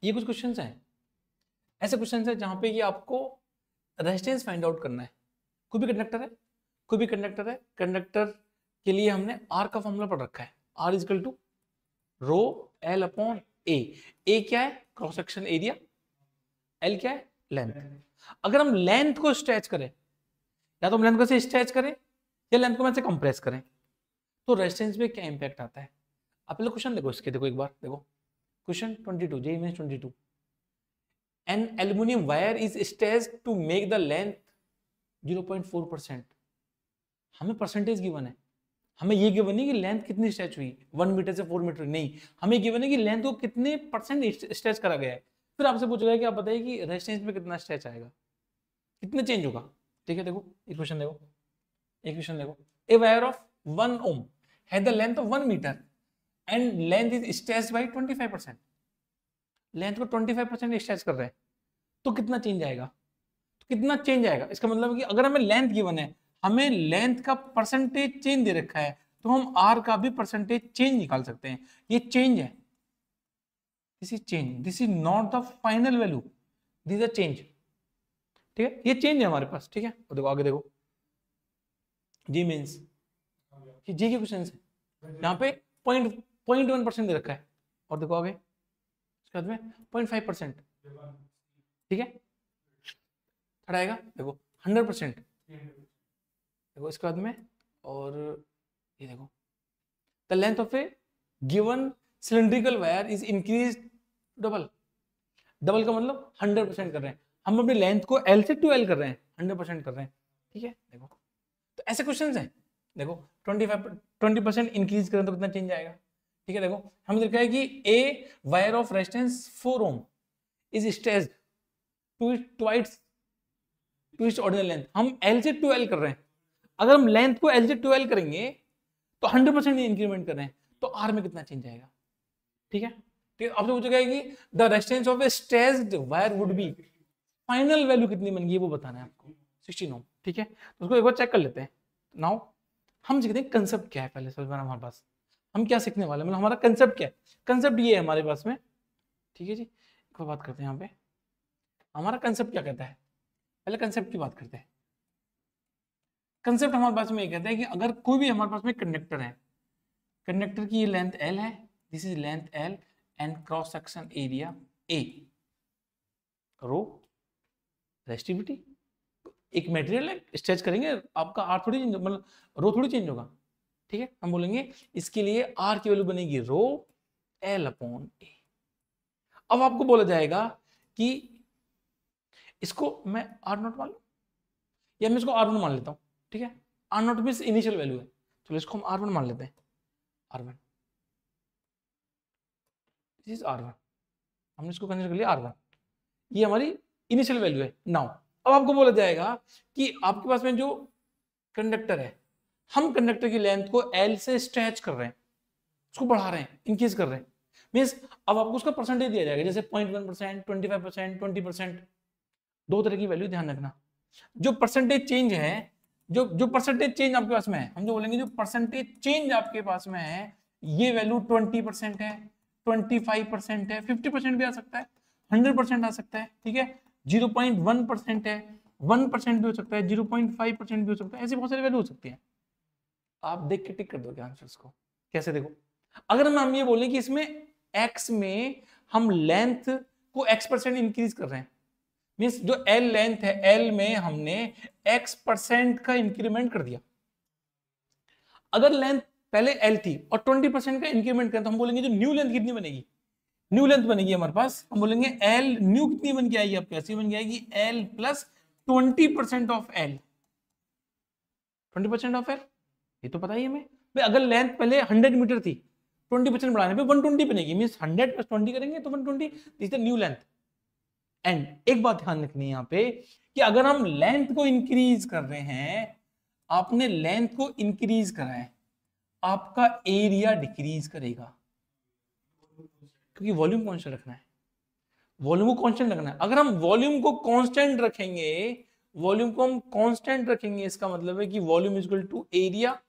ये कुछ क्वेश्चंस हैं, ऐसे क्वेश्चंस हैं जहां पे ये आपको रेजिस्टेंस फाइंड आउट करना है। कोई भी कंडक्टर है, कोई भी कंडक्टर है, कंडक्टर के लिए हमने आर का फॉर्मूला पढ़ रखा है, R is equal to rho L upon A क्या है? क्रॉस सेक्शन एरिया, एल क्या है? लेंथ। अगर हम लेंथ को स्ट्रेच करें, या तो हम लेंथ को से स्ट्रेच करें या लेंथ को मैं से कंप्रेस करें, तो रेजिस्टेंस पे क्या इंपैक्ट आता है? आप पहले क्वेश्चन देखो इसके, देखो एक बार देखो question 22, JEE mains 22, an aluminium wire is stretched to make the length 0.4%। हमें परसेंटेज गिवन है, हमें ये गिवन नहीं कि लेंथ कितनी स्ट्रेच हुई 1 मीटर से 4 मीटर, नहीं, हमें गिवन है कि लेंथ को कितने परसेंट स्ट्रेच करा गया है। फिर आपसे पूछेगा कि आप बताइए कि रेजिस्टेंस में कितना स्ट्रेच आएगा, कितने चेंज होगा। ठीक है, देखो एक क्वेश्चन देखो, एक क्वेश्चन देखो, a wire of 1 ohm had the length of 1 metre and length is stretched by 25%। लेंथ को 25% स्ट्रेच कर रहे हैं, तो कितना चेंज आएगा? तो कितना चेंज आएगा, इसका मतलब है कि अगर हमें लेंथ गिवन है, हमें लेंथ का परसेंटेज चेंज दे रखा है, तो हम आर का भी परसेंटेज चेंज निकाल सकते हैं। ये चेंज है, this is change, this is not the final value, this is change. ठीक है, ये चेंज है हमारे पास। ठीक है, और देखो आगे देखो, जी मीन्स जी के क्वेश्चन है, यहाँ पे 0.1% दे रखा है, और देखो आगे इसके बाद में 0.5%। ठीक है, थर्ड आएगा देखो 100%, देखो इसके बाद में, और ये देखो the length of a given cylindrical wire is increase double. Double का मतलब 100% कर रहे हैं, हम अपनी लेंथ को L से 2L कर रहे हैं, 100% कर रहे हैं। ठीक है, देखो तो ऐसे क्वेश्चंस हैं। देखो 20% इंक्रीज करें तो कितना चेंज आएगा। ठीक है, देखो हमें देखा है कि a wire of resistance 4 ohm is stretched to its ordinal length. हम L से 2L कर रहे हैं, अगर हम लेंथ को L से 2L करेंगे तो 100% इंक्रीमेंट कर रहे हैं, तो R में कितना चेंज आएगा। ठीक है, ठीक है, आपसे पूछा है कि the resistance of A stretched wire would be, final value कितनी बन गई वो बताना है आपको, 16 ओम। ठीक है, तो उसको एक बार चेक कर लेते हैं। नाउ हम सीखते हैं कंसेप्ट क्या है, पहले समझना हमारे पास हम क्या सीखने वाले हैं, मतलब हमारा कंसेप्ट क्या है। कंसेप्ट ये है हमारे पास में। ठीक है जी, एक बात करते हैं यहाँ पे हमारा कंसेप्ट क्या कहता है। पहले कंसेप्ट की बात करते हैं। कंसेप्ट हमारे पास में ये कहता है कि अगर कोई भी हमारे पास में कंडक्टर है, कंडक्टर की ये लेंथ L है, this is length L and cross section area A, rho resistivity, एक मटेरियल है, स्ट्रेच करेंगे आपका आर थोड़ी चेंज, मतलब रो थोड़ी चेंज होगा। ठीक है, हम बोलेंगे इसके लिए आर की वैल्यू बनेगी रो L अपॉन A। अब आपको बोला जाएगा कि इसको मैं आर नॉट मान लूं या मैं इसको R1 मान लेता हूं। ठीक है, R0 मींस इनिशियल वैल्यू है, चलो इसको हम R1 मान लेते हैं। R1, दिस इज R1, हमने इसको कंसीडर कर लिया R1, ये हमारी इनिशियल वैल्यू है। नाउ अब आपको बोला जाएगा कि आपके पास में जो कंडक्टर है, हम कंडक्टर की लेंथ को L से स्ट्रेच कर रहे हैं, उसको बढ़ा रहे हैं, इंक्रीज कर रहे हैं, मींस अब आपको उसका परसेंटेज दिया जाएगा, जैसे 0.1%, 25%, 20%, दो तरह की वैल्यू ध्यान रखना। जो परसेंटेज चेंज है, जो परसेंटेज चेंज आपके पास में है, हम जो बोलेंगे जो परसेंटेज चेंज आपके पास में है, ये वैल्यू 20% है, 25% है, 50% भी आ सकता है, 100% आ सकता है। ठीक है, 0.1% है, 1% भी हो सकता है, 0.5% भी हो सकता है, ऐसी बहुत सारी वैल्यू हो सकती है। आप देख के टिक कर दोगे आंसर्स को। कैसे? देखो, अगर हम ये बोलें कि इसमें x में हम लेंथ को x% इंक्रीज कर रहे हैं, मींस जो L लेंथ है, L में हमने x% का इंक्रीमेंट कर दिया। अगर लेंथ पहले L थी और 20% का इंक्रीमेंट करें, तो हम बोलेंगे जो न्यू लेंथ कितनी बनेगी, न्यू लेंथ बनेगी हमारे पास, हम बोलेंगे L न्यू कितनी बन के आएगी आपके पास, बन के आएगी L plus 20% of L, 20% of L, ये तो पता ही हमें भाई। अगर लेंथ पहले 100 मीटर थी, 20% बढ़ाने पे 120 बनेगी, मींस 100 प्लस 20 करेंगे तो 120, this the new length. And एक बात ध्यान रखनी है यहाँ पे कि अगर हम लेंथ को इंक्रीज कर रहे हैं, आपने लेंथ को इंक्रीज करा है, आपका एरिया डिक्रीज करेगा, क्योंकि वॉल्यूम कांस्टेंट रखना है, वॉल्यूम को कांस्टेंट रखना है। अगर हम वॉल्यूम को कांस्टेंट रखेंगे, वॉल्यूम को हम कांस्टेंट रखेंगे, इसका मतलब है कि volume is equal to area,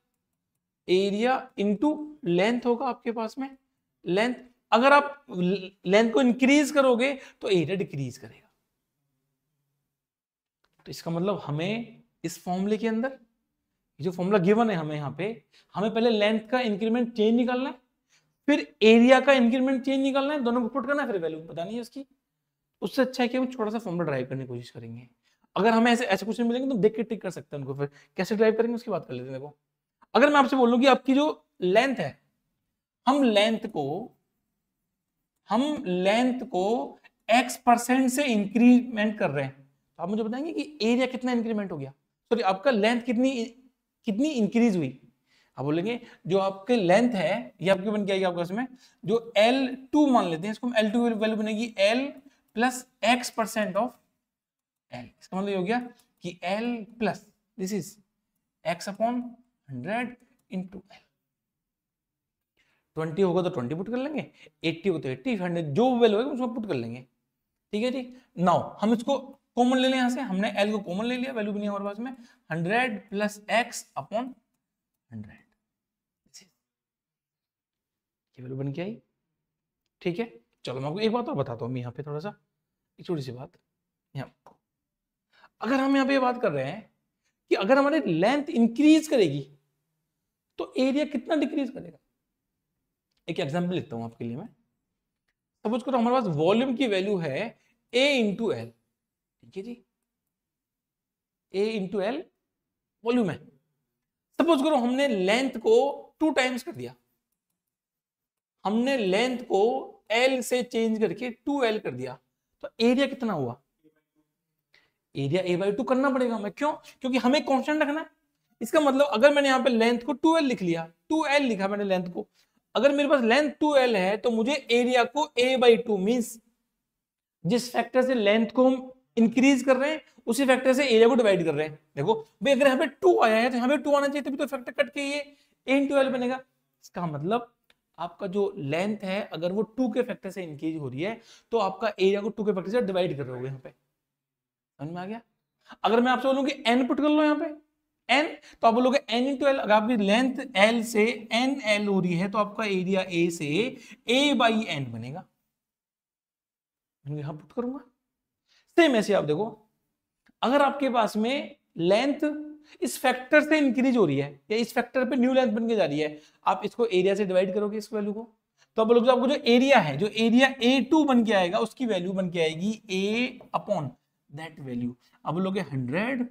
area into length होगा आपके पास में, लेंथ। अगर आप लेंथ को इंक्रीज करोगे तो एरिया डिक्रीज करेगा। तो इसका मतलब हमें इस फॉर्मूले के अंदर जो फॉर्मूला गिवन है हमें यहाँ पे, हमें पहले लेंथ का इंक्रीमेंट चेंज निकालना है, फिर एरिया का इंक्रीमेंट चेंज निकालना है, दोनों को पुट करना है, फिर वैल्यू बतानी है उसकी। उससे अच्छा है कि हम छोटा सा फॉर्मूला ड्राइव करने की कोशिश करेंगे। अगर हमें ऐसे ऐसे क्वेश्चन मिलेंगे तो देख के टिक कर सकते हैं उनको, फिर कैसे ड्राइव करेंगे उसकी बात कर लेते हैं। देखो अगर मैं आपसे बोलूं कि आपकी जो लेंथ है, हम लेंथ को x% से इंक्रीमेंट कर रहे हैं, तो आप मुझे बताएंगे कि एरिया कितना इंक्रीमेंट हो गया, सॉरी आपका लेंथ कितनी इंक्रीज हुई। आप बोलेंगे जो आपके लेंथ है ये आपकी बन जाएगी आपका इसमें जो L2 मान लेते हैं, इसको L2 वैल्यू बनेगी L plus x% of L। इसका मतलब ये हो गया कि L plus this is x upon 100 into L। 20 होगा तो 20 पुट कर लेंगे, 80 होगा तो 80, 100 जो वैल्यू होगा उसको पुट कर लेंगे। ठीक है जी। नाउ हम इसको कॉमन ले लें, यहां से हमने L को कॉमन ले लिया, वैल्यू बनी हमारे पास में 100 प्लस x अपॉन 100, ये वैल्यू बन के आई। ठीक है, चलो मैं आपको एक बात और बताता हूँ यहाँ पे थोड़ा सा, एक छोटी सी बात। यहाँ अगर हम यहाँ पे बात कर रहे हैं कि अगर हमारी लेंथ इंक्रीज करेगी तो एरिया कितना डिक्रीज करेगा। एक एग्जांपल लिखता हूं आपके लिए मैं। सपोज करो हमारे पास वॉल्यूम की वैल्यू है A इंटू एल। ठीक है जी, A इंटू एल वॉल्यूम है। सपोज करो हमने लेंथ को 2 टाइम्स कर दिया, हमने लेंथ को L से चेंज करके 2L कर दिया, तो एरिया कितना हुआ। एरिया A/2 करना पड़ेगा हमें, क्यों, क्योंकि हमें कांस्टेंट रखना है। इसका मतलब अगर मैंने यहाँ पे लेंथ को 2L लिख लिया, 2L लिखा मैंने लेंथ को, अगर मेरे पास लेंथ 2L है तो मुझे एरिया को A/2 मींस जिस फैक्टर से लेंथ को हम इंक्रीज कर रहे हैं उसी फैक्टर से एरिया को डिवाइड कर रहे हैं। देखो भाई अगर यहाँ पे 2 आया है तो यहाँ पे 2 आना चाहिए, तभी तो फैक्टर कट के ये A इंटू एल बनेगा। इसका मतलब आपका जो लेंथ है अगर वो 2 के फैक्टर से इंक्रीज हो रही है तो आपका एरिया को 2 के फैक्टर से डिवाइड कर रहे हो यहाँ पे। समझ में आ गया। अगर मैं आपसे बोलूं कि n पुट कर लो यहाँ पे n, तो आप बोलोगे n इंटू एल। अगर आपकी लेंथ l से n l हो रही है तो आपका एरिया a से a/n बनेगा। यहां पुट करूंगा। सेम ऐसे आप देखो, अगर आपके पास में लेंथ इस फैक्टर से इंक्रीज हो रही है या इस फैक्टर पे न्यू लेंथ बन के जा रही है, आप इसको एरिया से डिवाइड करोगे इस वैल्यू को, तो आप बोलोगे आपको जो एरिया है, जो एरिया A2 बन के आएगा उसकी वैल्यू बन के आएगी A अपॉन दैट वैल्यू। अब बोलोगे 100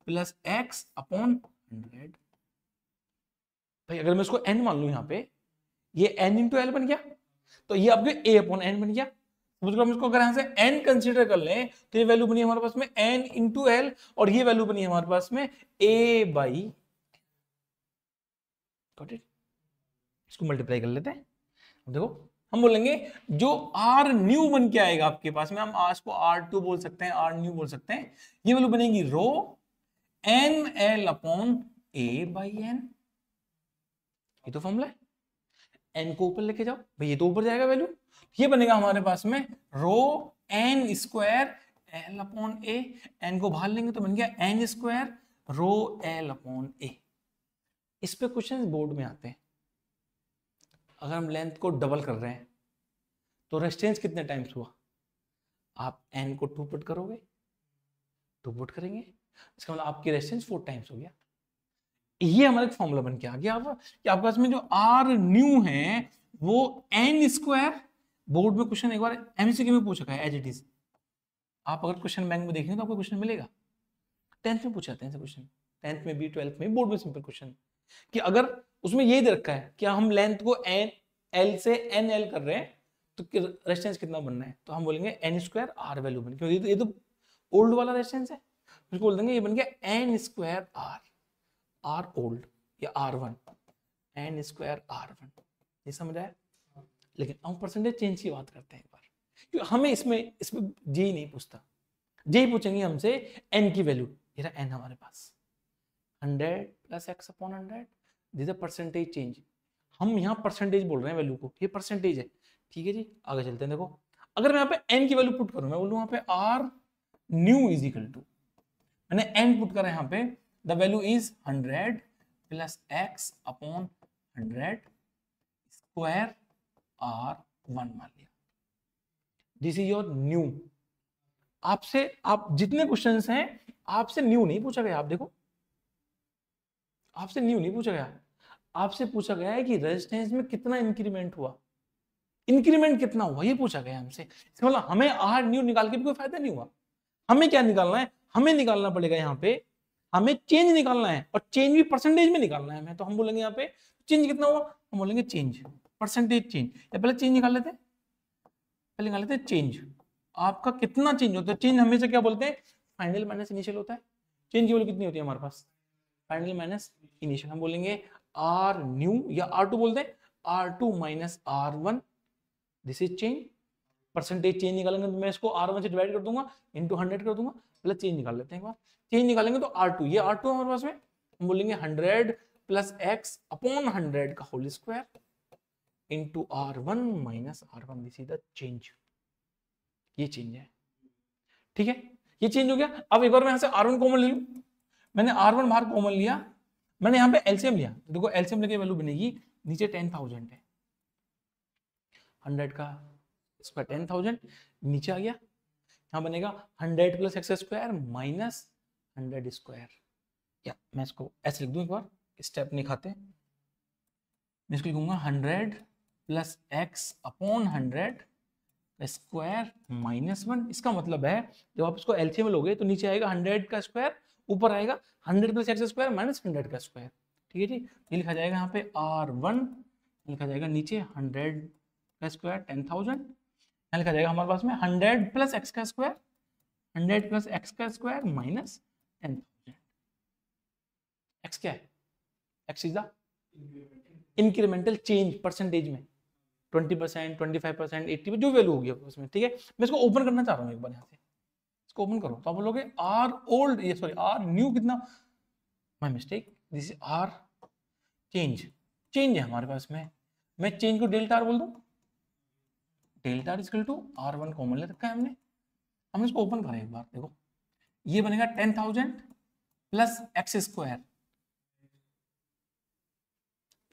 प्लस x अपॉन 100। भाई अगर मैं इसको n मान लू यहाँ पे, ये n इंटू एल बन गया, तो ये आपके A अपॉन n बन गया। हम इसको अगर यहां से n कंसीडर कर लें तो ये वैल्यू बनी हमारे पास में n इंटू एल, और ये वैल्यू बनी हमारे पास में A/, इसको मल्टीप्लाई कर लेते हैं। देखो हम बोलेंगे जो R न्यू बन के आएगा आपके पास में, हम इसको R2 बोल सकते हैं, R न्यू बोल सकते हैं, ये वैल्यू बनेगी रो NL अपॉन A/n। ये तो फॉर्मूला है, n को ऊपर लेके जाओ भाई, ये तो ऊपर जाएगा वैल्यू, ये बनेगा हमारे पास में rho n square L upon A। n को बाहर लेंगे तो बन गया n square rho L upon A। इस पे क्वेश्चन बोर्ड में आते हैं। अगर हम लेंथ को डबल कर रहे हैं तो रेजिस्टेंस कितने टाइम्स हुआ, आप n को 2 पुट करोगे, 2 पुट करेंगे, इसका मतलब आपकी रेजिस्टेंस 4 टाइम्स हो गया। ये हमारा एक फॉर्मूला बन के आ गया कि आपके पास में जो R न्यू है वो n स्क्वायर, बोर्ड में क्वेश्चन एक बार एमसीक्यू में पूछा है एज इट इज, आप अगर क्वेश्चन बैंक में देखेंगे तो आपको क्वेश्चन मिलेगा, 10th में पूछा था क्वेश्चन, 10th में भी 12th में, बोर्ड में सिंपल क्वेश्चन कि अगर उसमें ये दे रखा है कि हम लेंथ को L से NL कर रहे हैं तो रेजिस्टेंस कितना बनना है, तो हम बोलेंगे n स्क्वायर R वैल्यू बन, क्योंकि ये तो ओल्ड वाला रेजिस्टेंस है, उसको बोल देंगे ये बन गया n स्क्वायर R ओल्ड या R1, n स्क्वायर R1। ये समझ आया। लेकिन हम परसेंटेज चेंज की बात करते हैं एक बार, क्योंकि हमें इसमें जे नहीं पूछता, जे पूछेंगे हमसे n की वैल्यू, ये रहा n हमारे पास 100 plus x upon 100, this is percentage change. हम यहाँ परसेंटेज बोल रहे हैं वैल्यू को, ये परसेंटेज है। ठीक है जी, आगे चलते हैं। देखो अगर मैं यहाँ पे n की वैल्यू पुट करूं, मैं बोलूं यहाँ पे R new is equal to, मैंने n पुट करा यहाँ पे, the value is 100 plus x upon 100 square R 1 मान लिया। This is your new. आपसे, आप जितने क्वेश्चंस हैं आपसे न्यू नहीं पूछा गया। आप देखो, आपसे न्यू नहीं पूछा गया, आपसे पूछा गया है कि रेजिस्टेंस में कितना इंक्रीमेंट हुआ, इंक्रीमेंट कितना हुआ, ये पूछा गया हमसे। मतलब हमें आर न्यू निकाल के भी कोई फायदा नहीं हुआ। हमें क्या निकालना है, हमें निकालना पड़ेगा यहाँ पे, हमें चेंज निकालना है, और चेंज भी परसेंटेज में निकालना है हमें। तो हम बोलेंगे यहाँ पे चेंज कितना हुआ, हम बोलेंगे चेंज, परसेंटेज चेंज। या पहले चेंज निकाल लेते हैं, पहले निकाल लेते हैं चेंज। आपका कितना चेंज होता है, चेंज हमेशा क्या बोलते हैं, फाइनल माइनस इनिशियल होता है। चेंज की वैल्यू कितनी होती है हमारे पास, फाइनल माइनस इनिशियल। हम बोलेंगे आर न्यू या आर टू बोलते हैं, R two minus R one, this is change. Percentage change निकालेंगे तो मैं इसको R1 से डिवाइड कर दूंगा, इंटू 100 कर दूंगा। प्लस चेंज निकाल लेते हैं एक बार, चेंज निकालेंगे तो R2, ये R2 हमारे पास में, हम बोलेंगे 100 प्लस x अपॉन 100 का whole square into R1 minus R1, this is the change. ये चेंज है, ठीक है, ये चेंज हो गया। अब एक बार मैं यहाँ से R1 कॉमन ले लूं, मैंने R1 बाहर कॉमन लिया, मैंने यहाँ पे एलसीएम लिया, देखो एलसीएम लेके वैल्यू बनेगी, नीचे 10,000 है, 100 का स्क्वायर 10,000, नीचे आ गया, यहाँ बनेगा 100 plus x square minus 100 square. या मैं इसको ऐसे लिख दूं, एक बार स्टेप नहीं खाते, मैं इसको लिखूंगा 100 plus x upon 100 square minus 1। इसका मतलब है जब आप इसको एलसीएम लोगे तो नीचे आएगा 100 का स्क्वायर, ऊपर आएगा 100 प्लस एक्स स्क्वायर माइनस 100 का स्क्वायर, ठीक है जी। ये लिखा जाएगा यहाँ पे R1, लिखा जाएगा नीचे 100 का स्क्वायर 10,000, यहाँ लिखा जाएगा हमारे पास में 100 प्लस एक्स का स्क्वायर, 100 प्लस एक्स का स्क्वायर माइनस 10,000। एक्स क्या है, x is the incremental change percentage में, 20%, 25%, 80% जो वैल्यू होगी उसमें, ठीक है। मैं इसको ओपन करना चाह रहा हूँ एक बार, यहाँ से इसको ओपन करो तो आप बोलोगे आर ओल्ड, ये सॉरी आर न्यू कितना, my mistake, this is R change, change है हमारे पास में, मैं चेंज को डेल्टा आर बोल दूं, delta equal to R1 common ले रखा है हमने इसको ओपन करें एक बार, देखो ये बनेगा 10,000 plus x square,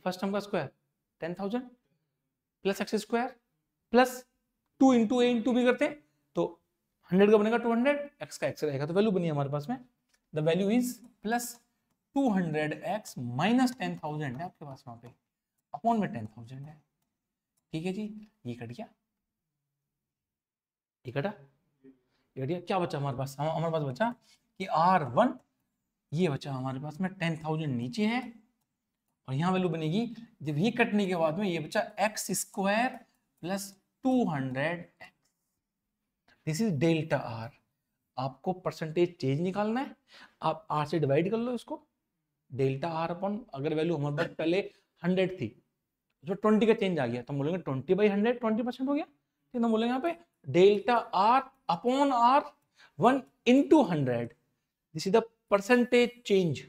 first term का square 10,000 plus x square plus 2 into A into B करते हैं तो 100 का बनेगा 200, एक्स का एक्स रहेगा, तो वैल्यू बनी हमारे पास में, the value is plus 200x minus 10,000 है आपके पास वहां पे, अपॉन में 10,000 है, ठीक है जी। ये कट गया, ये कटा, ये कट गया, क्या बचा हमारे पास, हमारे पास बचा कि R1, ये बचा हमारे पास में 10,000 नीचे है, और यहाँ वैल्यू बनेगी जब ये कटने के बाद में ये बचा x square plus 200x, this is delta R. आपको परसेंटेज चेंज निकालना है, आप आर से डिवाइड कर लो इसको, डेल्टा आर अपॉन, अगर वैल्यू हमारे पास पहले 100 थी उसमें 20 का चेंज आ गया तो हम बोलेंगे 20/100, 20% हो गया, ठीक है। हम बोलेंगे यहाँ पे delta R upon R1 into 100, this is the percentage change,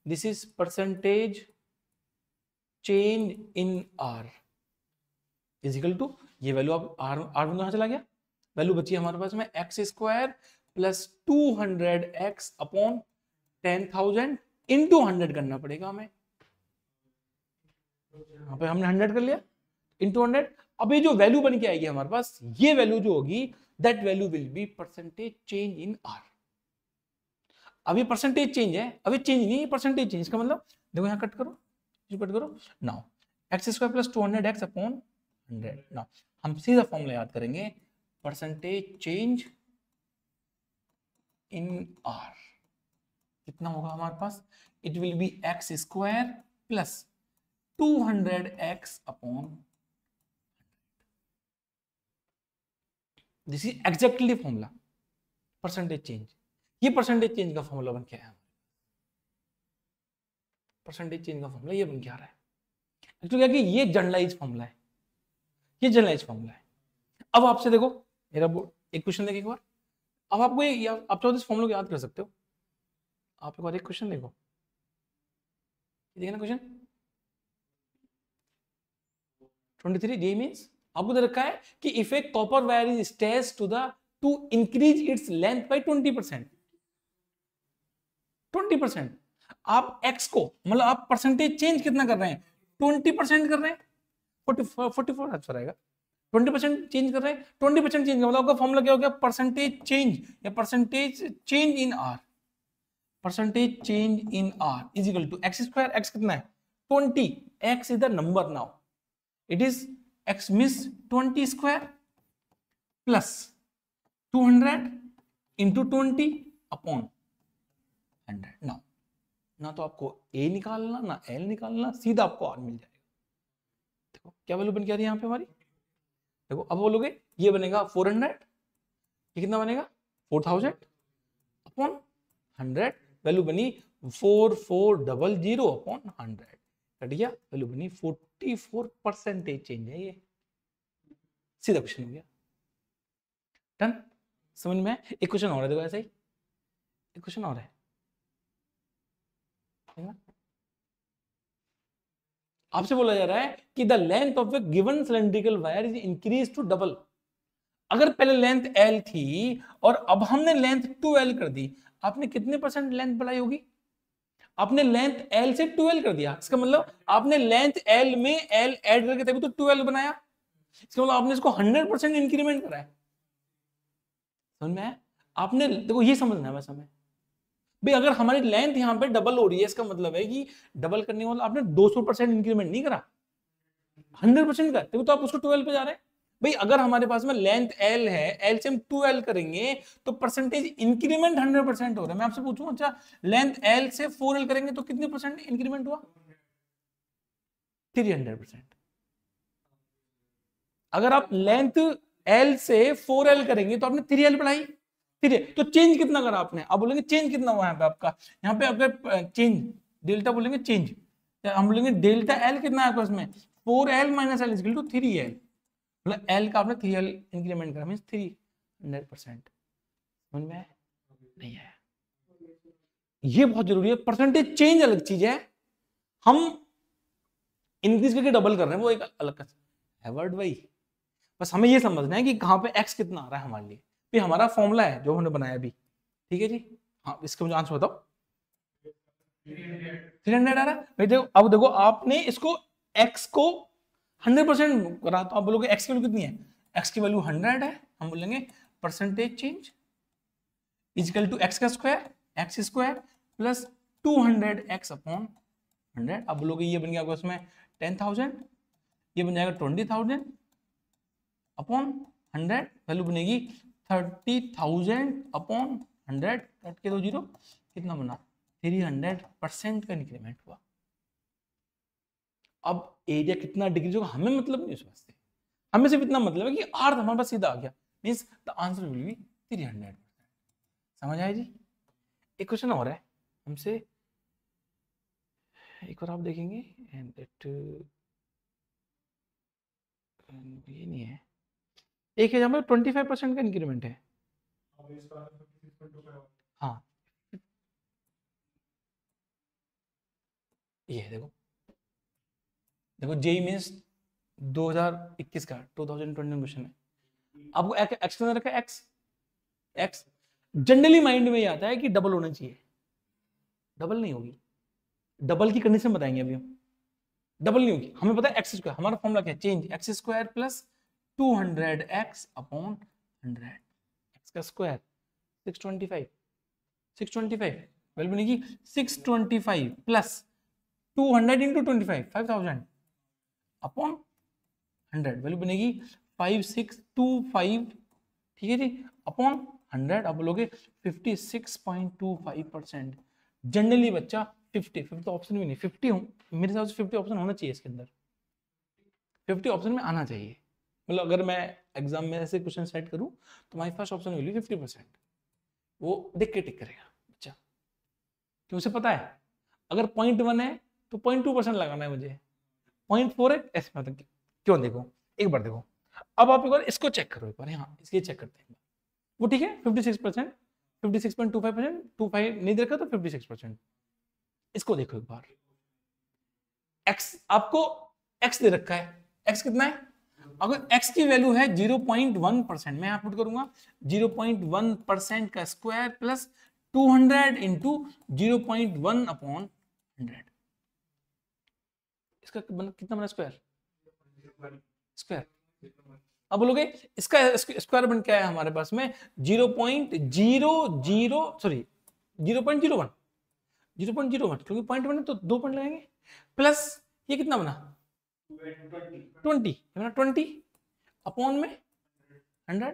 this is percentage change in R is equal to, ये वैल्यू अब R1 कहाँ चला गया, वैल्यू बची हमारे पास में x square plus 200x upon 10,000 into 100 करना पड़ेगा हमें, यहाँ पे हमने 100 कर लिया इंटू 100। अब ये जो वैल्यू बन के आएगी हमारे पास, ये वैल्यू जो होगी that value will be percentage change in are. अभी परसेंटेज चेंज है, अभी चेंज नहीं है, परसेंटेज चेंज का मतलब देखो यहाँ कट करो, कट करो now, x square plus 200x upon 100। Now हम सीधा फॉर्मूला याद करेंगे, परसेंटेज चेंज इन आर कितना होगा हमारे पास, it will be x square plus 200x upon, this is exactly formula percentage change. ये परसेंटेज चेंज का फॉर्मूला बन के आया, परसेंटेज चेंज का फॉर्मूला ये बन के आ रहा है। एक्चुअली क्या कि ये जनरलाइज फॉर्मूला है, ये जनरलाइज फॉर्मूला है। अब आपसे देखो मेरा एक क्वेश्चन देखिए एक बार, अब आपको ये आप चाहो तो इस फॉर्मूला को याद कर सकते हो। आप एक बार एक क्वेश्चन देखो, देखिए ना क्वेश्चन 23 डी मींस आपको दे रखा है कि if a copper wire is stretched to increase its length by 20%, 20%, आप x को मतलब आप परसेंटेज चेंज कितना कर रहे हैं, 20% कर रहे हैं, 44 आंसर आएगा, 20% चेंज कर रहे हैं, 20% चेंज का मतलब आपका फॉर्मूला क्या हो गया, परसेंटेज चेंज या percentage change in R, percentage change in R is equal to X square, X कितना है 20, X is the number now, it is X means 20 square plus 200 into 20 upon 100। Now ना तो आपको ए निकालना ना एल निकालना, सीधा आपको आर मिल जाएगा। देखो क्या वैल्यू बन गया यहाँ पे हमारी, देखो अब बोलोगे ये बनेगा 400, ये कितना बनेगा 4000 अपॉन 100, वैल्यू बनी 4400 अपॉन 100, कट गया, वैल्यू बनी 44% चेंज है ये, सीधा क्वेश्चन हो गया, डन। समझ में? एक क्वेश्चन और है, देखो ऐसे ही एक क्वेश्चन और है, आपसे बोला जा रहा है कि the length of a given cylindrical wire is increase to double. अगर पहले लेंथ L थी और अब हमने लेंथ 2L कर दी, आपने कितने परसेंट लेंथ बढ़ाई होगी, आपने लेंथ L से 2L कर दिया, इसका मतलब आपने लेंथ L में L ऐड करके तभी तो 2L बनाया, इसका मतलब आपने इसको 100% इंक्रीमेंट करा है। समझ में आया? आपने देखो ये समझना है बस हमें भाई, अगर हमारी लेंथ यहाँ पे डबल हो रही है, इसका मतलब है कि डबल करने वाला आपने 200% इंक्रीमेंट नहीं करा, 100% का, तभी तो आप उसको 12 पे जा रहे हैं। भाई अगर हमारे पास में लेंथ L है, L से हम 2L करेंगे तो परसेंटेज इंक्रीमेंट 100% हो रहा है। मैं आपसे पूछूं, अच्छा लेंथ L से 4L करेंगे तो कितने परसेंट इंक्रीमेंट हुआ, 300%। अगर आप लेंथ L से 4L करेंगे तो आपने 3L बढ़ाई, ठीक है, तो चेंज कितना करा आपने, अब बोलेंगे चेंज कितना हुआ यहाँ पे आपका, यहाँ पे अगर चेंज डेल्टा बोलेंगे, चेंज हम बोलेंगे डेल्टा L कितना है उसमें 4L minus L equal to 3L, मतलब L का आपने 3L इंक्रीमेंट करा मींस 300%। समझ में नहीं है? ये बहुत जरूरी है, परसेंटेज चेंज अलग चीज है, हम इंक्रीज करके डबल कर रहे हैं वो एक अलग है वर्ड भाई। बस हमें ये समझना है कि कहाँ पे x कितना आ रहा है हमारे लिए, भी हमारा फॉर्मूला है जो हमने बनाया अभी, ठीक है जी। हाँ इसका मुझे आंसर बताओ, 300 आ रहा है भाई। देखो अब देखो आपने इसको x को 100% करा, तो आप बोलोगे x की वैल्यू कितनी है, x की वैल्यू 100 है, हम बोलेंगे percentage change equal to x का square, x square plus 200x upon 100। अब बोलोगे ये बन गया आपको उसमें 10,000, ये बन जाएगा 20,000 अपॉन 100, वैल्यू बनेगी 30,000 अपॉन 100, कट के दो जीरो, कितना बना 300% का इंक्रीमेंट हुआ। अब एरिया कितना डिक्रीज होगा हमें मतलब नहीं उस वास्ते, हमें सिर्फ इतना मतलब है कि आर हमारे पास सीधा आ गया, means the answer will be 300%। समझ आया जी? एक क्वेश्चन और है हमसे, एक बार आप देखेंगे एंड दैट ये नहीं है, एक है जहां पर 25% का इंक्रीमेंट है, हाँ ये है, देखो देखो जेई मींस 2021 का 2020 क्वेश्चन है, आपको एक्स कितना रखा है, एक्स एक्स जनरली माइंड में ये आता है कि डबल होना चाहिए, डबल नहीं होगी, डबल की कंडीशन बताएंगे अभी हम, डबल नहीं होगी, हमें पता है एक्स स्क्वायर, हमारा फॉर्मूला क्या है, change x square plus 200x upon 100, x का स्क्वायर 625, 625 वैल्यू बनेगी 625 प्लस 200 इंटू 25 5000 अपॉन 100, वैल्यू बनेगी 5625, ठीक है जी, अपॉन 100। अब बोलोगे 56.25%, जनरली बच्चा 50 तो ऑप्शन भी नहीं, 50 मेरे हिसाब से 50 ऑप्शन होना चाहिए इसके अंदर, 50 ऑप्शन में आना चाहिए, मतलब अगर मैं एग्जाम में ऐसे क्वेश्चन सेट करूं तो my first option will be 50%, वो देख के टिक करेगा बच्चा, क्यों उसे पता है अगर 0.1 है तो 0.2% लगाना है मुझे, 0.4 है ऐसे मतलब क्यों, देखो एक बार देखो, अब आप एक बार इसको चेक करो, एक बार यहाँ इसके चेक करते हैं, वो ठीक है 56%, 56.25%, 25 नहीं देखा तो 56%, इसको देखो एक बार, x आपको x दे रखा है, x कितना है, अगर x की वैल्यू है 0.1%, मैं यहां पुट करूंगा 0.1% का स्क्वायर प्लस 200 इंटू 0.1 अपॉन 100, इसका कितना बना स्क्वायर, स्क्वायर अब बोलोगे इसका स्क्वायर बन क्या है हमारे पास में 0.00 सॉरी 0.01 क्योंकि पॉइंट बना तो 2 पॉइंट लगाएंगे, प्लस ये कितना बना 20 अपॉन में 100,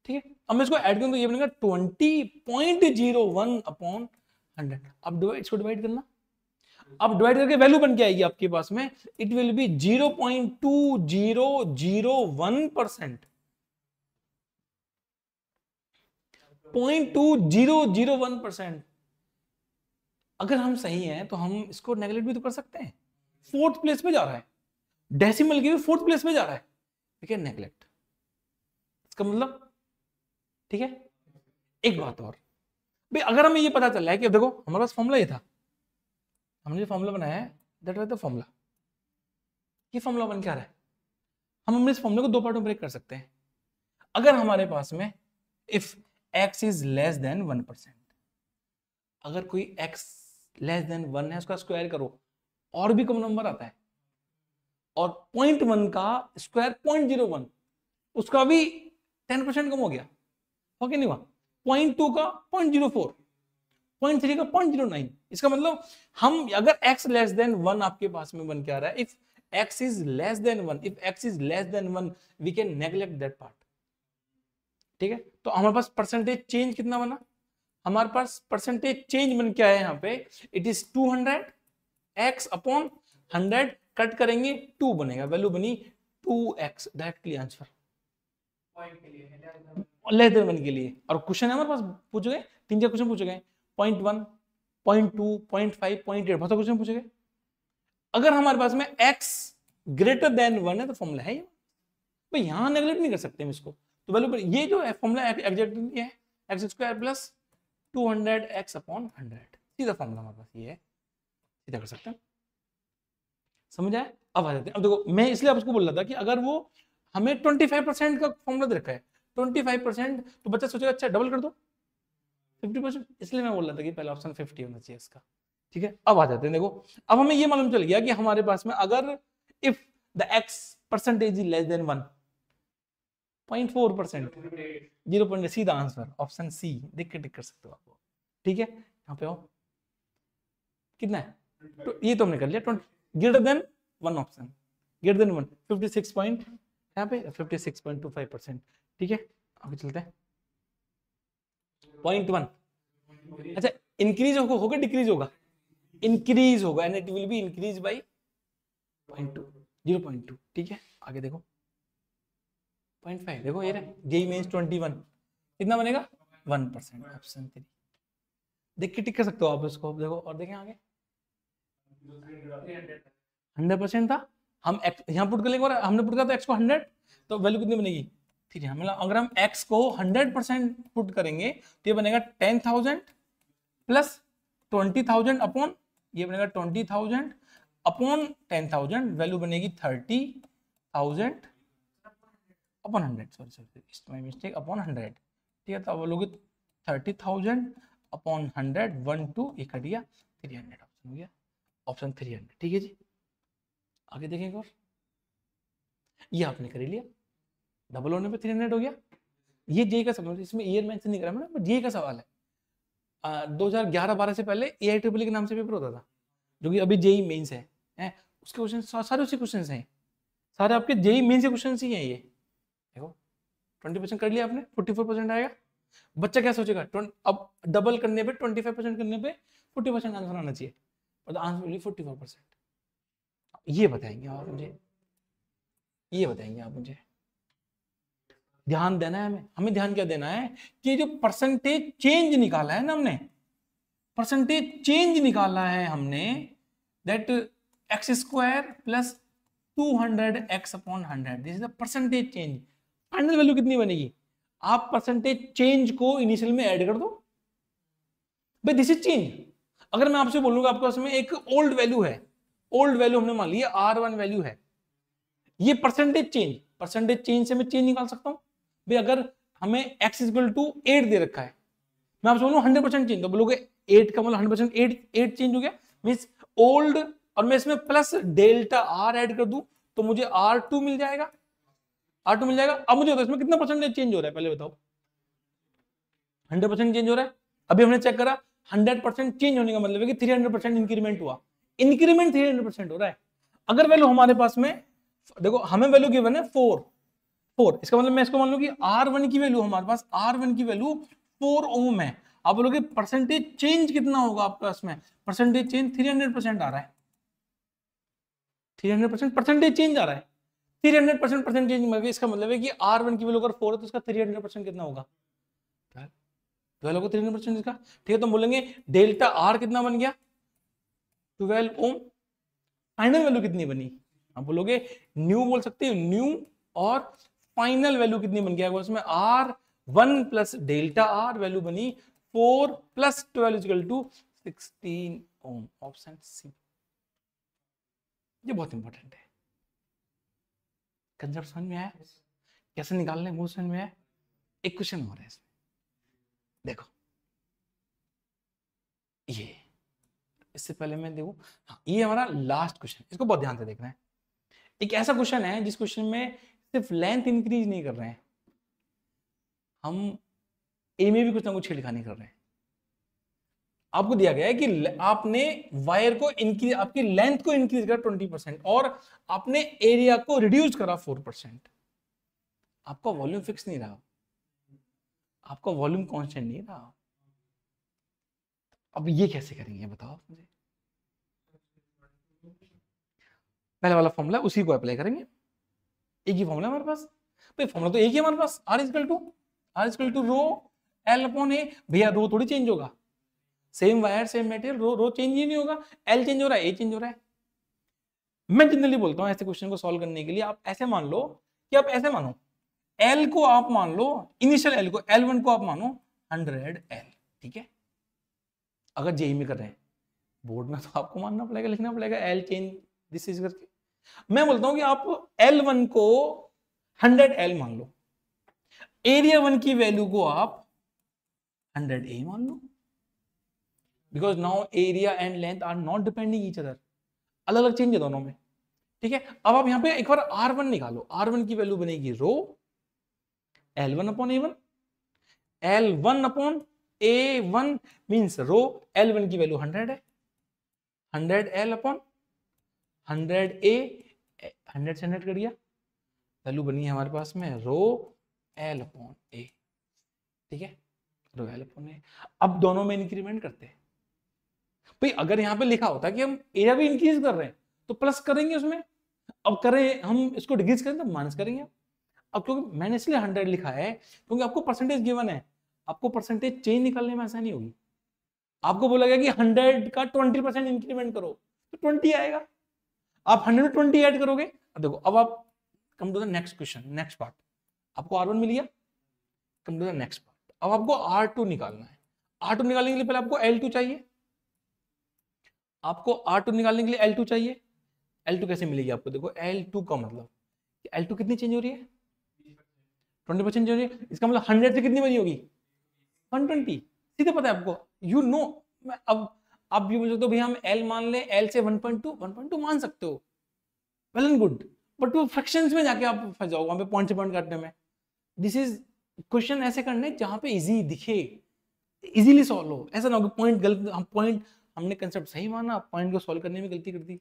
ठीक है। अब मैं इसको ऐड करूं तो ये बनेगा 20.01 अपॉन 100। अब इसको डिवाइड करना, अब डिवाइड करके वैल्यू बन के आएगी आपके पास में, इट विल बी 0.2001%, 0.2001%। अगर हम सही हैं तो हम इसको नेगलेक्ट भी तो कर सकते हैं, 4th प्लेस पे जा रहा है, डेसिमल की भी 4th प्लेस पे जा रहा है, ठीक है, नेगलेक्ट, इसका मतलब, ठीक है। एक बात और भाई, अगर हमें ये पता चल रहा है कि अब देखो हमारे पास फॉर्मूला ये था, हमने जो फॉर्मूला बनाया है दैट वाज द फॉर्मूला, ये फॉर्मूला बन क्या रहा है, हम इस फॉर्मूले को 2 पार्टों में ब्रेक कर सकते हैं। अगर हमारे पास में if x is less than 1%, अगर कोई x लेस देन 1 है उसका स्क्वायर करो और भी कम नंबर आता है, और 0.1 का स्क्वायर 0.01 उसका भी 10% कम हो गया, हो क्या नहीं हुआ, 0.2 का 0.04, 0.3 का 0.09, इसका मतलब हम अगर x लेस देन 1 आपके पास में बन के आ रहा है, if x is less than 1, if x is less than 1 we can neglect that part, ठीक है। तो हमारे पास परसेंटेज चेंज कितना बना, हमारे पास परसेंटेज चेंज बन के आया है यहाँ पे, it is 200 x upon 100, cut करेंगे 2 बनेगा, वैल्यू बनी 2x, directly answer less than 1 के लिए। और क्वेश्चन हमारे पास पूछे गए 3-4 क्वेश्चन पूछे गए, 0.1, 0.2, 0.5, 0.8, बहुत क्वेश्चन पूछे गए। अगर हमारे पास में x ग्रेटर देन 1 है तो फॉर्मूला है ये, भाई यहां नेगलेक्ट नहीं कर सकते हम इसको, तो वैल्यू ये जो फॉर्मूला एग्जैक्टली है x square plus 200x upon 100, सीधा फॉर्मूला हमारे पास ये है, सीधा कर सकते हैं, समझ आए। अब आ जाते हैं, अब देखो मैं इसलिए आपको बोल रहा था कि अगर वो हमें 25% का फॉर्मूला दे रखा है, 25%, तो बच्चा सोचेगा अच्छा डबल कर दो 50%, इसलिए मैं बोल रहा था कि पहला ऑप्शन 50 होना चाहिए इसका, ठीक है। अब आ जाते हैं, देखो अब हमें ये मालूम चल गया कि हमारे पास में अगर if the x percentage is less than 1, 0.4%, 0. सीधा आंसर ऑप्शन सी, देख के टिक कर सकते हो आप, ठीक है। यहाँ पे आओ, कितना है, तो ये तो हमने कर लिया, greater than 1 option, greater than 1, 56 point, यहाँ पे 56.25%, ठीक है। आगे चलते हैं, 0.1, अच्छा इंक्रीज होगा डिक्रीज होगा, इंक्रीज होगा, and it will be increase by 0.2, ठीक है। आगे देखो 0.5, देखो ये जेई मेंस 21, कितना बनेगा 1%, ऑप्शन 3, देख के टिक कर सकते हो आप इसको, देखो और देखें आगे 100% था, हम यहाँ पुट कर लेंगे और हमने पुट करा था x को 100, तो वैल्यू कितनी बनेगी 3, मतलब अगर हम x को 100% पुट करेंगे तो ये बनेगा 10,000 प्लस 20,000 अपॉन, ये बनेगा 20,000 अपॉन 10,000, वैल्यू बनेगी 30,000 upon 100, sorry my mistake, upon 100, ठीक है। तो अब लोगे 30,000 अपॉन 100, 1 2 ये कट गया, 300 ऑप्शन हो गया, ऑप्शन 300, ठीक है जी। आगे देखेंगे और ये आपने कर लिया, डबल होने पे 300 हो गया, ये जे का सवाल, इसमें ईयर मेंशन नहीं करा मैंने, बट जे का सवाल है, 2011-12 से पहले AIEEE के नाम से पेपर होता था, जो कि अभी जेई मेंस है, उसके क्वेश्चन सारे उसी क्वेश्चन हैं, सारे आपके जेई मेंस के क्वेश्चन ही हैं ये, देखो 20% कर लिया आपने, 44% आएगा, बच्चा क्या सोचेगा, अब डबल करने पे 25% करने पे 40% आंसर आना चाहिए, और आंसर विल बी 44%, ये बताएंगे आप मुझे, ये बताएंगे आप मुझे, ध्यान देना है हमें ध्यान क्या देना है कि जो परसेंटेज चेंज निकाला है ना हमने, परसेंटेज चेंज निकाला है हमने, that x square plus 200x upon 100, this is the percentage change, final value कितनी बनेगी, आप परसेंटेज चेंज को इनिशियल में ऐड कर दो, भाई दिस इज चेंज। अगर मैं आपसे बोलूंगा आपके पास में एक ओल्ड वैल्यू है, ओल्ड वैल्यू हमने मान लिया R1 वैल्यू है, ये परसेंटेज चेंज से मैं चेंज निकाल सकता हूं भाई, अगर हमें x इक्वल टू 8 दे रखा है, मैं आपसे बोलूं 100% चेंज, तो बोलोगे 8 का मतलब 100% 8 चेंज हो गया, मींस ओल्ड, और मैं इसमें प्लस डेल्टा R ऐड कर दूं तो मुझे R2 मिल जाएगा, R2 मिल जाएगा। अब मुझे बताओ इसमें कितना परसेंटेज चेंज हो रहा है, पहले बताओ। 100% चेंज हो रहा है। अभी हमने चेक करा 100% चेंज होने का मतलब है कि 300% इंक्रीमेंट हुआ। इंक्रीमेंट 300% हो रहा है। अगर वैल्यू हमारे पास में देखो, हमें वैल्यू गिवन है 4, इसका मतलब मैं इसको मान लूं कि R1 की वैल्यू हमारे पास, R1 की वैल्यू 4 ओम है। आप बोलोगे परसेंटेज चेंज कितना होगा आपके पास में, परसेंटेज चेंज 300% आ रहा है। 300% परसेंटेज चेंज आ रहा है। 300% परसेंटेज चेंज, इसका मतलब है कि R1 की वैल्यू अगर 4 है तो इसका 300% कितना होगा, 12 होगा 300% इसका। ठीक है, तो बोलेंगे डेल्टा आर कितना बन गया, 12 ओम। फाइनल वैल्यू कितनी बनी, आप बोलोगे न्यू बोल सकते हो, न्यू। और फाइनल वैल्यू कितनी बन गया उसमें, R1 plus delta R, value बनी 4 plus 12 equal to 16 ohm. Option C, ये बहुत इंपॉर्टेंट है। कंसेप्ट समझ में आया, कैसे निकालना है वो समझ में आया। एक क्वेश्चन और है इसमें, देखो ये, इससे पहले मैं देखूं, हाँ ये हमारा लास्ट क्वेश्चन, इसको बहुत ध्यान से देखना है। एक ऐसा क्वेश्चन है जिस क्वेश्चन में सिर्फ लेंथ इंक्रीज नहीं कर रहे हैं हम, ए में भी कुछ ना कुछ छेड़खानी कर रहे हैं। आपको दिया गया है कि आपने वायर को इंक्रीज, आपकी लेंथ को इंक्रीज करा 20% और आपने एरिया को रिड्यूस करा 4%। आपका वॉल्यूम फिक्स नहीं रहा, आपका वॉल्यूम कांस्टेंट नहीं रहा। अब ये कैसे करेंगे बताओ मुझे। पहले वाला फॉर्मूला उसी को अप्लाई करेंगे, एक ही फॉर्मूला हमारे पास, भाई फॉर्मूला तो एक ही हमारे पास, R equal to rho L upon A. भैया रो थोड़ी चेंज होगा, same wire same material, rho change ही नहीं होगा, एल चेंज हो रहा है, ए चेंज हो रहा है। मैं जनरली बोलता हूं ऐसे क्वेश्चन को सॉल्व करने के लिए, आप ऐसे मान लो कि आप ऐसे मानो, एल को आप मान लो, इनिशियल एल को, L1 को आप मानो 100L, ठीक है। अगर जेई में कर रहे हैं बोर्ड में तो आपको मानना पड़ेगा, लिखना पड़ेगा एल चेंज दिस इज करके। मैं बोलता हूं कि आप L1 को 100L मान लो, एरिया 1 की वैल्यू को आप 100A मान लो, because now area and length are not depending each other, अलग अलग चेंज है दोनों में, ठीक है। अब आप यहां पे एक बार R1 निकालो, R1 की वैल्यू बनेगी rho L1 upon A1, L1 upon A1 means rho L1 की वैल्यू 100 है, 100L अपॉन 100A, 100 से 100 कर दिया, वैल्यू बनी है हमारे पास में रो L अपॉन A, ठीक है, रो L अपॉन A। अब दोनों में इंक्रीमेंट करते हैं भाई, अगर यहाँ पे लिखा होता कि हम एरिया भी इंक्रीज कर रहे हैं तो प्लस करेंगे उसमें, अब करें हम इसको डिक्रीज करें तो माइनस करेंगे। अब क्योंकि मैंने इसलिए 100 लिखा है क्योंकि आपको परसेंटेज गिवन है, आपको परसेंटेज चेंज निकालने में आसानी होगी। आपको बोला गया कि 100 का 20% इंक्रीमेंट करो तो 20 आएगा, आप 100 में 20 ऐड करोगे। अब देखो, अब आप come to the next question, next part, आपको R1 मिल गया, come to the next part. अब आपको R2 निकालना है। R2 निकालने के लिए पहले आपको L2 चाहिए, आपको R2 निकालने के लिए L2 चाहिए। L2 कैसे मिलेगी आपको, देखो L2 का मतलब, L2 कितनी चेंज हो रही है, 20% चेंज हो रही है, इसका मतलब 100 से कितनी बनी होगी, 120। सीधे पता है आपको, यू नो। अब आप ये बोल सकते हो भैया हम L मान ले, L से 1.2 मान सकते हो, वेल एंड गुड, बट वो फ्रैक्शंस में जाके आप फंस जाओगे, वहां पे पॉइंट से पॉइंट काटने में। दिस इज क्वेश्चन ऐसे करने जहां पे इजी दिखे, इजीली सॉल्व हो, ऐसा ना हो कि पॉइंट गलत, हम पॉइंट हमने कंसेप्ट सही माना, पॉइंट को सॉल्व करने में गलती कर दी,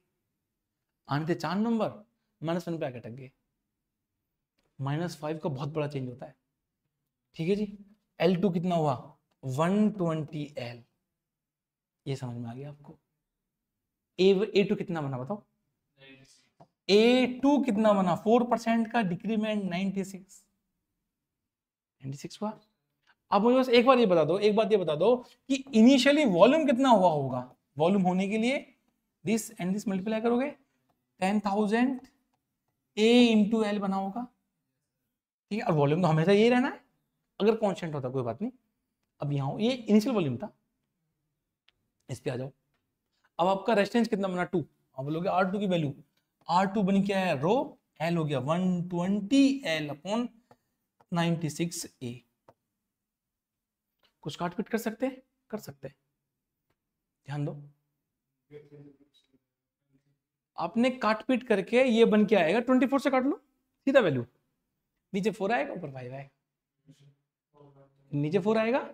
आने थे 4 नंबर, -1 पे आके अटक गए। -5 का बहुत बड़ा चेंज होता है, ठीक है जी। L2 कितना हुआ, 120L, ये समझ में आ गया आपको। A2 कितना बना बताओ, A2 कितना बना, 4% का डिक्रीमेंट 96 हुआ। अब मुझे बस एक बार ये बता दो, एक बात ये बता दो कि इनिशियली वॉल्यूम कितना हुआ होगा, वॉल्यूम होने के लिए दिस एंड दिस मल्टीप्लाई करोगे 10,000 A इंटू L बना होगा, ठीक है। और वॉल्यूम तो हमेशा यही रहना है, अगर कांस्टेंट होता कोई बात नहीं। अब यहाँ ये इनिशियल वॉल्यूम था, इस पे आ जाओ। अब आपका रेजिस्टेंस कितना बना 2, अब बोलोगे R2 की वैल्यू, R2 बनी क्या है रो, L हो गया 120L अपॉन 96A। कुछ काट पीट कर सकते हैं, कर सकते हैं, ध्यान दो। आपने काट पीट करके ये बन के आएगा 24 से काट लो सीधा वैल्यू, नीचे 4 आएगा ऊपर 5 आएगा, नीचे 4 आएगा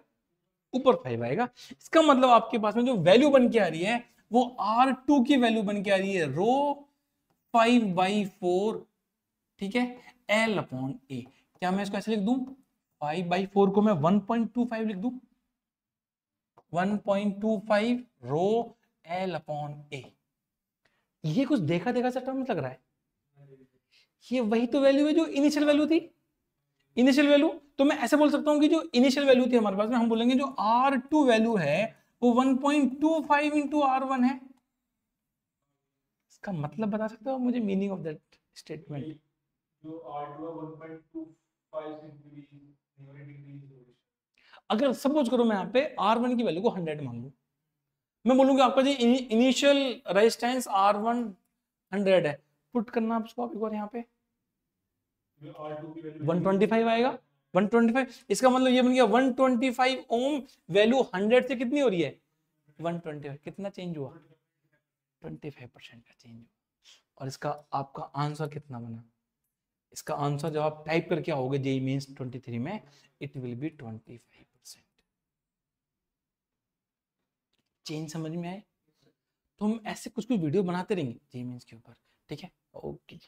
ऊपर 5 आएगा। इसका मतलब आपके पास में जो वैल्यू बन के आ रही है वो R2 की वैल्यू बन के आ रही है रो 5/4, ठीक है, L/A। क्या मैं इसको ऐसे लिख दूं, 5/4 को मैं 1.25 लिख दूं, 1.25 रो L/A। ये कुछ देखा देखा सा टर्म लग रहा है, ये वही तो वैल्यू है जो इनिशियल वैल्यू थी। इनिशियल वैल्यू तो मैं ऐसे बोल सकता हूं कि जो इनिशियल वैल्यू थी हमारे पास में, हम बोलेंगे जो R2 वैल्यू है वो 1.25 इंटू R1 है। इसका मतलब बता सकते हो मुझे मीनिंग ऑफ दैट स्टेटमेंट? जो R2 है 1.25 से इंक्रीज, अगर सपोज करो मैं यहाँ पे R1 की वैल्यू को 100 मान लूं, मैं बोलूंगा आपका जो इनिशियल रेजिस्टेंस R1 100 है, पुट करना आप इसको एक बार यहाँ पे 125 आएगा, 125। इसका मतलब ये बन गया 125 ओम वैल्यू 100 से कितनी हो रही है 125, कितना चेंज हुआ 25% का चेंज हुआ। और इसका आपका आंसर कितना बना, इसका आंसर जब आप टाइप करके आओगे जेईई मेंस 23 में, इट विल बी 25%। चेंज समझ में आए? तो हम ऐसे कुछ कुछ वीडियो बनाते रहेंगे जेईई मेंस के ऊपर, ठीक है, ओके।